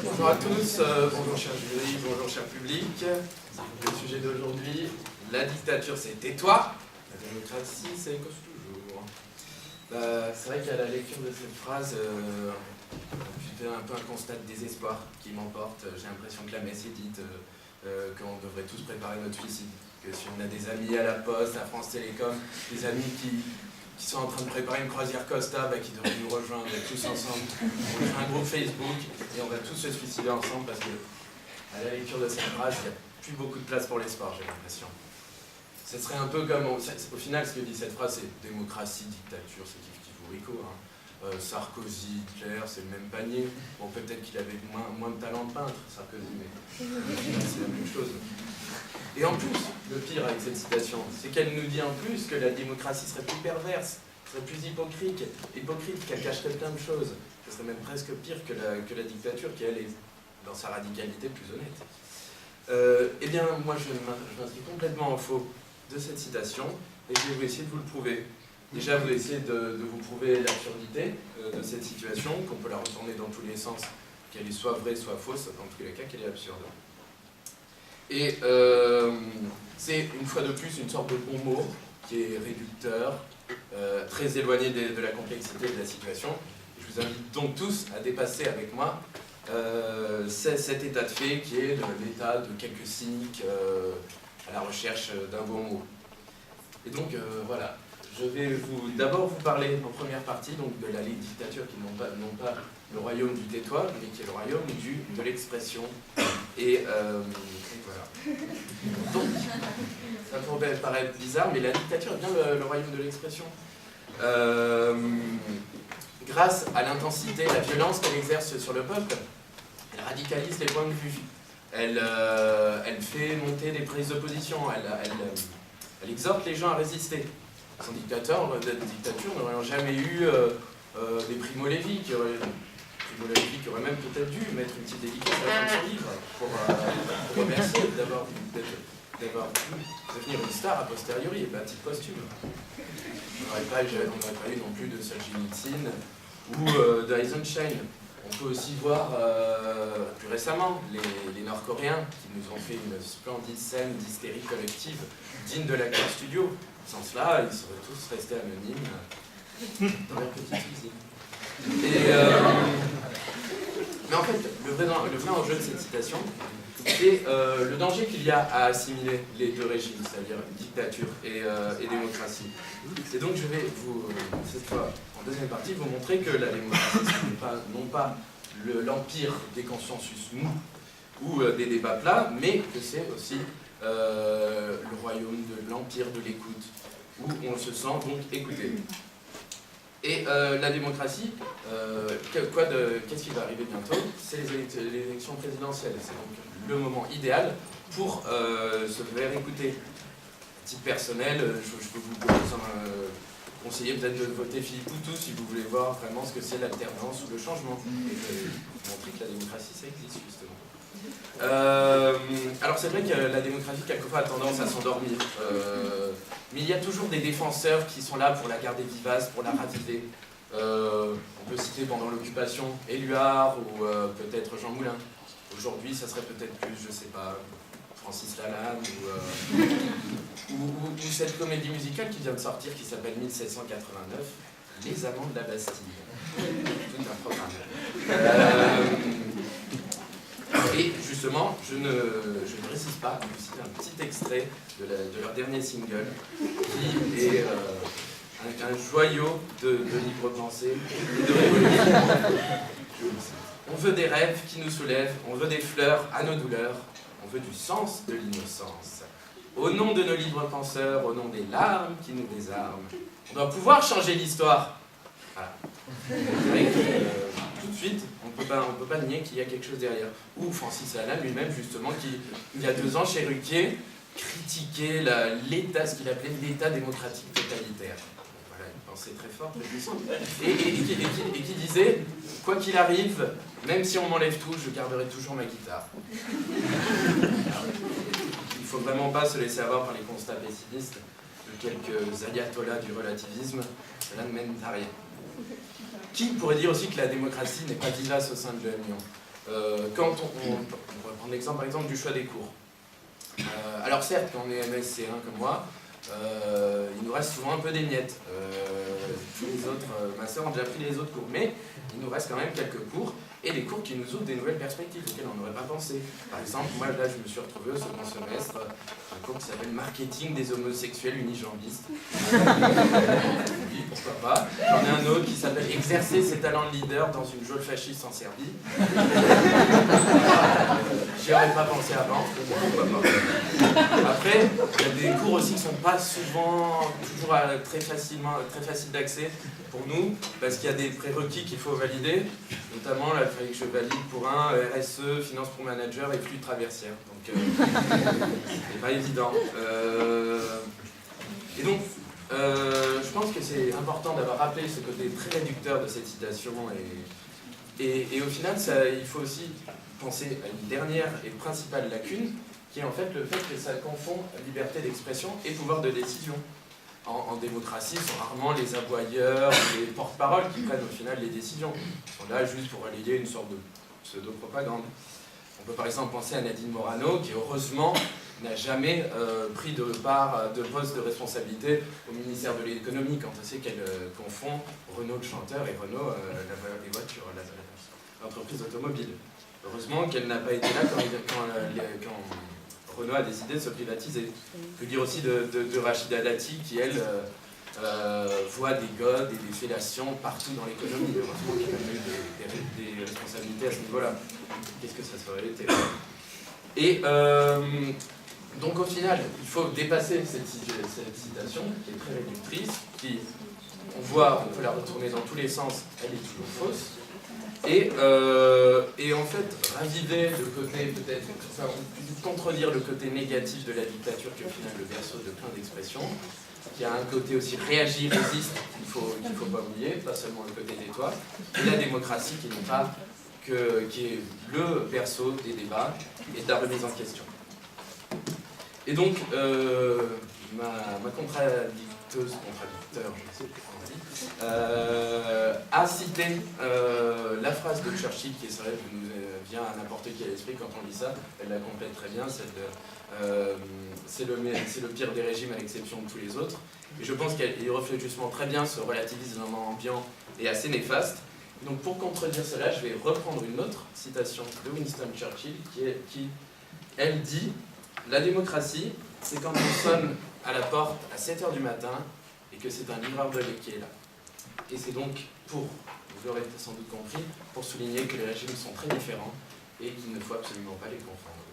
Bonjour à tous, bonjour cher jury, bonjour cher public. Le sujet d'aujourd'hui, la dictature c'est tais-toi, la démocratie c'est cause toujours. C'est vrai qu'à la lecture de cette phrase, j'ai fait un peu un constat de désespoir qui m'emporte. J'ai l'impression que la messe est dite, qu'on devrait tous préparer notre suicide. Que si on a des amis à la Poste, à France Télécom, des amis qui sont en train de préparer une croisière Costa, qui devraient nous rejoindre tous ensemble. On fait un groupe Facebook et on va tous se suicider ensemble parce que à la lecture de cette phrase, il n'y a plus beaucoup de place pour l'espoir, j'ai l'impression. Ce serait un peu comme, au final, ce que dit cette phrase, c'est démocratie, dictature, c'est kiff ou rico. Sarkozy, Hitler, c'est le même panier. Bon, peut-être qu'il avait moins de talent de peintre, Sarkozy, mais c'est la même chose. Et en plus, le pire avec cette citation, c'est qu'elle nous dit en plus que la démocratie serait plus perverse, serait plus hypocrite, qu'elle cacherait plein de choses. Ce serait même presque pire que la dictature, qui elle est, dans sa radicalité, plus honnête. Eh bien, moi, je m'inscris complètement en faux de cette citation, et je vais vous essayer de vous le prouver. Déjà, vous essayez de vous prouver l'absurdité de cette situation, qu'on peut la retourner dans tous les sens, qu'elle est soit vraie, soit fausse, dans tous les cas, qu'elle est absurde. Et c'est, une fois de plus, une sorte de bon mot qui est réducteur, très éloigné de la complexité de la situation. Je vous invite donc tous à dépasser avec moi cet état de fait qui est l'état de quelques cyniques à la recherche d'un bon mot. Et donc, voilà. Je vais d'abord vous parler en première partie donc, de la dictature qui non pas le royaume du tais-toi, mais qui est le royaume de l'expression. Et voilà. Donc, ça pourrait paraître bizarre, mais la dictature est bien le royaume de l'expression. Grâce à l'intensité et la violence qu'elle exerce sur le peuple, elle radicalise les points de vue. Elle fait monter des prises de position. Elle exhorte les gens à résister. Sans dictature n'aurait jamais eu des Primo Levi qui auraient même peut-être dû mettre une petite dédicace à la fin de son livre pour remercier d'avoir pu devenir une star a posteriori, et à titre posthume. On n'aurait pas eu non plus de Solzhenitsyn ou d'Eisenstein. On peut aussi voir plus récemment les Nord-Coréens qui nous ont fait une splendide scène d'hystérie collective digne de l'acteur studio. Sans cela, ils seraient tous restés anonymes dans leur petite cuisine. Mais en fait, le vrai enjeu de cette citation, c'est le danger qu'il y a à assimiler les deux régimes, c'est-à-dire dictature et démocratie. Et donc je vais vous, cette fois, en deuxième partie, vous montrer que la démocratie, ce n'est pas, non pas l'empire des consensus mous ou des débats plats, mais que c'est aussi le royaume de l'empire de l'écoute, où on se sent donc écouté. Et la démocratie, qu'est-ce qui va arriver bientôt? C'est les élections présidentielles. C'est donc le moment idéal pour se faire écouter. À titre personnel, je peux vous conseiller peut-être de voter Philippe Poutou si vous voulez voir vraiment ce que c'est l'alternance ou le changement. Et montrer que la démocratie, ça existe justement. Alors c'est vrai que la démocratie quelquefois a tendance à s'endormir, mais il y a toujours des défenseurs qui sont là pour la garder vivace, pour la raviver. On peut citer pendant l'occupation Éluard ou peut-être Jean Moulin. Aujourd'hui ça serait peut-être plus, je sais pas, Francis Lalanne ou cette comédie musicale qui vient de sortir qui s'appelle 1789, Les Amants de la Bastille. Tout un programme. Et justement, je ne résiste pas à vous citer un petit extrait de leur dernier single, qui est un joyau de libre pensée et de révolution. On veut des rêves qui nous soulèvent, on veut des fleurs à nos douleurs, on veut du sens de l'innocence. Au nom de nos libres penseurs, au nom des larmes qui nous désarment, on doit pouvoir changer l'histoire. Voilà. Tout de suite, on ne peut pas nier qu'il y a quelque chose derrière. Ou Francis Lalanne lui-même, justement, qui, il y a 2 ans, chez Ruquier, critiquait l'État, ce qu'il appelait l'État démocratique totalitaire. Voilà, une pensée très forte, très puissante. Et qui disait, quoi qu'il arrive, même si on m'enlève tout, je garderai toujours ma guitare. Alors, il ne faut vraiment pas se laisser avoir par les constats pessimistes de quelques ayatollahs du relativisme. Cela ne mène à rien. Qui pourrait dire aussi que la démocratie n'est pas vivace au sein de l'EM Lyon? Quand on va prendre l'exemple par exemple du choix des cours. Alors certes, quand on est MSC1 comme moi, il nous reste souvent un peu des miettes. Tous les autres masters ont déjà pris les autres cours, mais il nous reste quand même quelques cours, et des cours qui nous ouvrent des nouvelles perspectives auxquelles on n'aurait pas pensé. Par exemple, moi là je me suis retrouvé au second semestre un cours qui s'appelle Marketing des homosexuels unijambistes. Oui, pourquoi pas. J'en ai un autre qui s'appelle Exercer ses talents de leader dans une geôle fasciste en Serbie. J'y aurais pas pensé avant, pourquoi pas. Après, il y a des cours aussi qui ne sont pas souvent toujours très faciles d'accès pour nous, parce qu'il y a des prérequis qu'il faut valider. Notamment, là, il fallait que je valide pour un RSE, finance pour manager et flux traversière. Donc, c'est pas évident. Et donc, je pense que c'est important d'avoir rappelé ce côté très réducteur de cette citation. Et au final, il faut aussi penser à une dernière et principale lacune, qui est en fait le fait que ça confond liberté d'expression et pouvoir de décision. En démocratie, ce sont rarement les aboyeurs, les porte-paroles qui prennent au final les décisions. Ils sont là juste pour relayer une sorte de pseudo-propagande. On peut par exemple penser à Nadine Morano, qui heureusement n'a jamais pris de poste de responsabilité au ministère de l'économie, quand on sait qu'elle confond Renault le chanteur et Renault les voitures, l'entreprise automobile. Heureusement qu'elle n'a pas été là quand Renault a décidé de se privatiser. On peut dire aussi de Rachida Dati qui, elle, voit des godes et des fellations partout dans l'économie. Heureusement qu'il a eu des responsabilités à ce niveau-là. Qu'est-ce que ça serait été? Et donc au final, il faut dépasser cette citation qui est très réductrice, qui, on peut la retourner dans tous les sens, elle est toujours fausse. Et en fait, raviver le côté peut-être, enfin, contredire le côté négatif de la dictature, qui est au final le berceau de plein d'expressions, qui a un côté aussi réagit, résiste, qu'il faut pas oublier, pas seulement le côté des toits, et la démocratie qui n'est pas qui est le berceau des débats et de la remise en question. Et donc, ma contradicteur, je ne sais plus comment on dit, a cité la phrase de Churchill qui est vrai, nous vient à n'importe qui à l'esprit quand on lit ça, elle la complète très bien, celle de c'est le pire des régimes à l'exception de tous les autres. Et je pense qu'il reflète justement très bien ce relativisme ambiant et assez néfaste. Donc pour contredire cela, je vais reprendre une autre citation de Winston Churchill qui elle dit « La démocratie, c'est quand on sonne à la porte à 7 h du matin et que c'est un livreur de lait qui est là. » Et c'est donc pour, vous l'aurez sans doute compris, pour souligner que les régimes sont très différents et qu'il ne faut absolument pas les confondre.